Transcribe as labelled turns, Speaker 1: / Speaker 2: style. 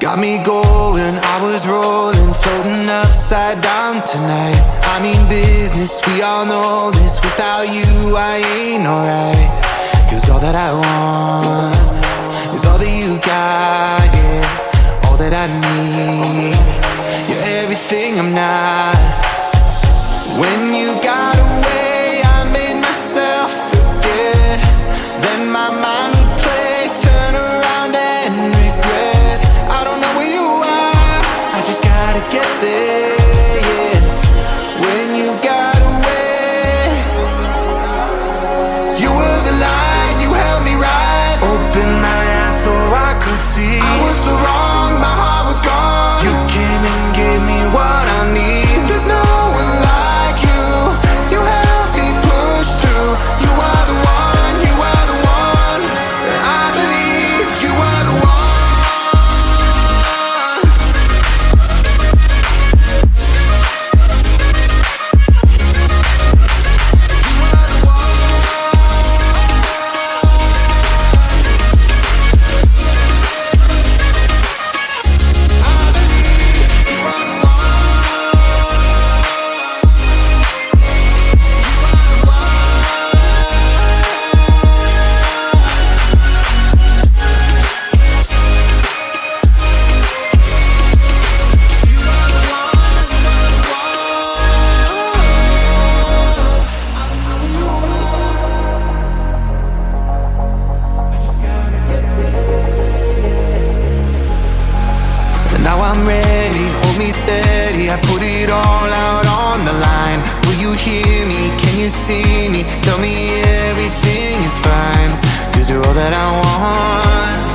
Speaker 1: Got me going, I was rolling, floating upside down tonight. I mean business, we all know this. Without you, I ain't alright. 'Cause all that I want is all that you got, yeah. All that I need, you're everything I'm not. When you got away, I made myself forget. Then my mind would play, turn around and regret. I don't know where you are, I just gotta get there, yeah. When you got away, you were the light, you held me right. Open my eyes so I could see. I was so wrong, my heart was gone. You came and gave me what I need. There's no one like you, you helped me push through. You are the one, you are the one. I believe you are the one. Now I'm ready, hold me steady. I put it all out on the line. Will you hear me? Can you see me? Tell me everything is fine. 'Cause you're all that I want.